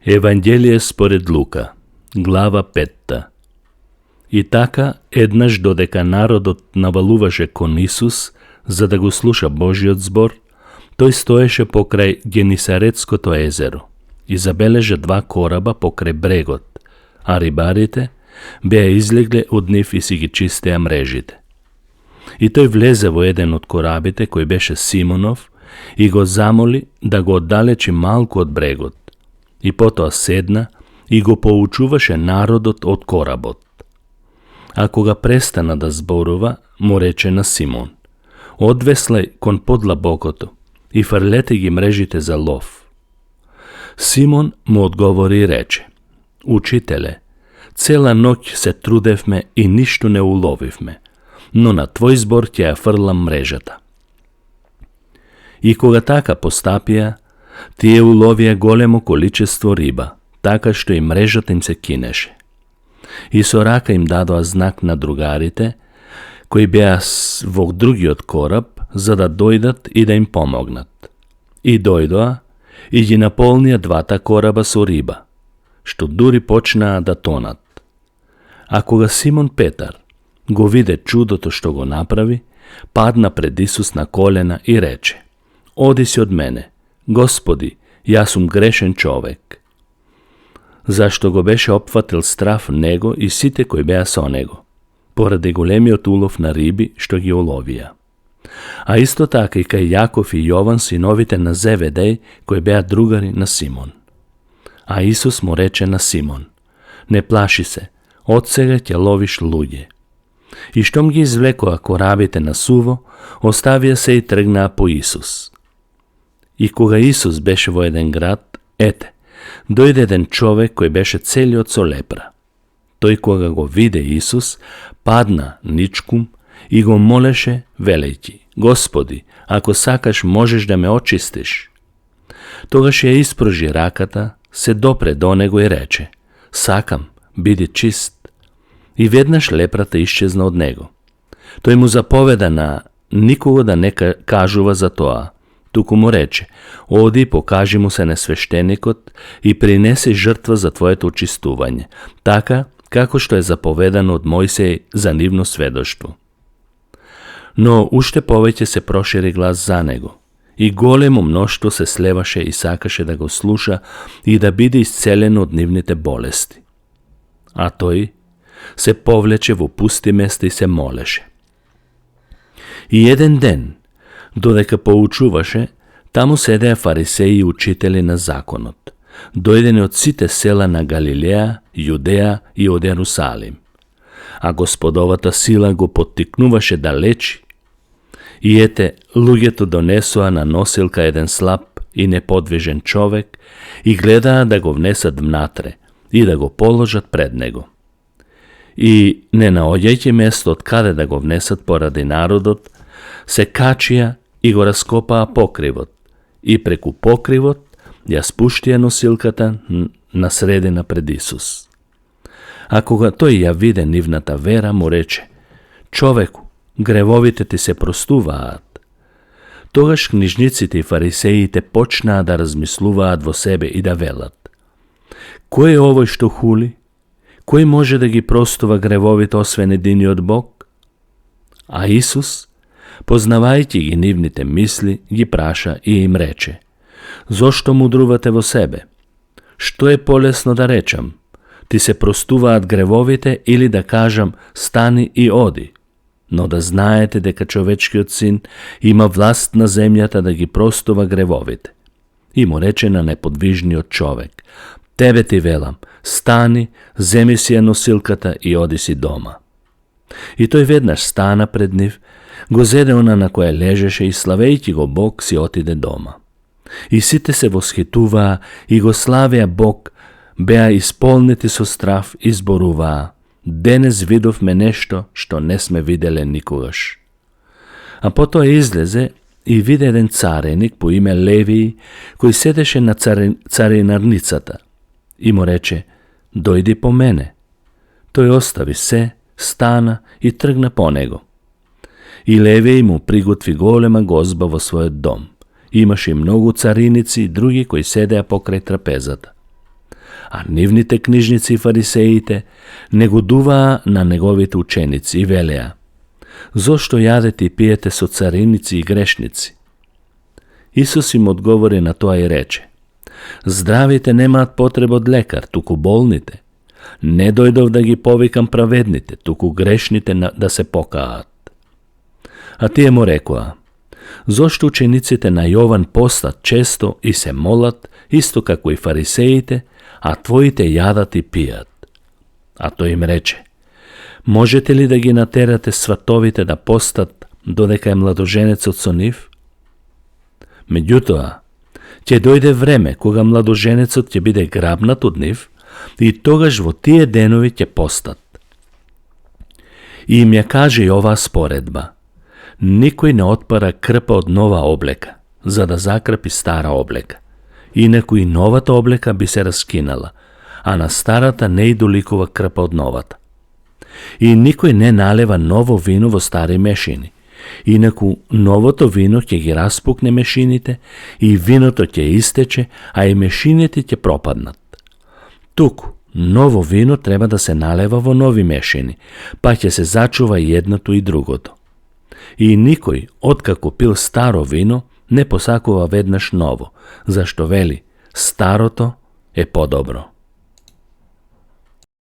Евангелие според Лука, глава 5. И така, еднаш додека народот навалуваше кон Исус, за да го слуша Божиот збор, тој стоеше покрај Генисаретското езеро и забележа два кораба покрај брегот, а рибарите беа излегле од нив и си ги чистеа мрежите. И тој влезе во еден од корабите, кој беше Симонов, и го замоли да го оддалечи малку од брегот, и потоа седна и го поучуваше народот од коработ. А кога престана да зборува, му рече на Симон: одвеслај кон подлабокото и фрлете ги мрежите за лов. Симон му одговори и рече: Учителе, цела ноќ се трудевме и ништо не уловивме, но на твој збор ќе ја фрлам мрежата. И кога така постапија, тие уловија големо количество риба, така што и мрежата им се кинеше. И со рака им дадоа знак на другарите, кои беа во другиот кораб, за да дојдат и да им помогнат. И дојдоа и ги наполнија двата кораба со риба, што дури почнаа да тонат. А кога Симон Петар го виде чудото што го направи, падна пред Исус на колена и рече: Оди си од мене, Господи, јас сум грешен човек. Зашто го беше опфатил страф него и сите кои беа со него, поради големиот улов на риби што ги уловија. А исто така и кај Јаков и Јован, синовите на Зеведеј, кои беа другари на Симон. А Исус му рече на Симон: Не плаши се, од сега ќе ловиш луѓе. И штом ги извлекоа корабите на суво, оставија се и тргнаа по Исус. И кога Исус беше во еден град, ете, дојде еден човек кој беше целиот со лепра. Тој кога го виде Исус, падна ничкум и го молеше, велејќи: Господи, ако сакаш, можеш да ме очистиш. Тогаш ја испружи раката, се допре до него и рече: Сакам, биди чист. И веднаш лепрата исчезна од него. Тој му заповеда на никого да не кажува за тоа, туку му рече: Оди, покажи му се на свештеникот и принеси жртва за твоето очистување, така како што е заповедано од Мојсеј за нивно сведоштво. Но уште повеќе се прошири глас за него, и големо мноштво се слеваше и сакаше да го слуша и да биде исцелено од нивните болести. А тој се повлече во пусти места и се молеше. И еден ден, додека поучуваше, таму седеа фарисеи и учители на законот, дојдени од сите села на Галилеја, Јудеја и од Јерусалим. А Господовата сила го поттикнуваше да лечи. И ете, луѓето донесоа на носилка еден слаб и неподвижен човек и гледаа да го внесат внатре и да го положат пред него. И не наоѓајќи место од каде да го внесат поради народот, се качија и го раскопаа покривот, и преку покривот ја спуштија носилката на средина пред Исус. А кога тој ја виде нивната вера, му рече: Човеку, гревовите ти се простуваат. Тогаш книжниците и фарисеите почнаа да размислуваат во себе и да велат: Кој е овој што хули? Кој може да ги простува гревовите освен единиот Бог? А Исус, познавајќи ги нивните мисли, ги праша и им рече: Зошто мудрувате во себе? Што е полесно да речам? Ти се простуваат гревовите или да кажам: Стани и оди? Но да знаете дека човечкиот син има власт на земјата да ги простува гревовите. И му рече на неподвижниот човек: Тебе ти велам, стани, земи си ја носилката и оди си дома. И тој веднаш стана пред нив, го зеде она на која лежеше и славејќи го Бог си отиде дома. И сите се восхитуваа и го славеа Бог, беа исполнети со страв и зборуваа: Денес видовме нешто што не сме виделе никогаш. А потоа излезе и виде еден цареник по име Левиј, кој седеше на царинарницата, и му рече: Дојди по мене. Тој остави се, стана и тргна по него. И Левиј му приготви голема гозба во својот дом. Имаше и многу цариници и други кои седеа покрај трапезата. А нивните книжници и фарисеите негодуваа на неговите ученици и велеа: зошто јадете и пиете со цариници и грешници? Исус им одговори на тоа и рече: здравите немаат потреба од лекар, туку болните. Не дојдов да ги повикам праведните, туку грешните да се покаат. А тие му рекоа: зошто учениците на Јован постат често и се молат, исто како и фарисеите, а твоите јадат и пијат? А тој им рече: можете ли да ги натерате сватовите да постат додека е младоженецот со нив? Меѓутоа, ќе дојде време кога младоженецот ќе биде грабнат од нив и тогаш во тие денови ќе постат. И им ја каже и оваа споредба: никој не отпара крпа од нова облека, за да закрпи стара облека. Инаку и новата облека би се раскинала, а на старата не и доликува крпа од новата. И никој не налева ново вино во стари мешини, инаку новото вино ќе ги распукне мешините и виното ќе истече, а и мешините ќе пропаднат. Туку, ново вино треба да се налева во нови мешини, па ќе се зачува и едното и другото. И никој, откако пил старо вино, не посакува веднаш ново, зашто вели: старото е подобро.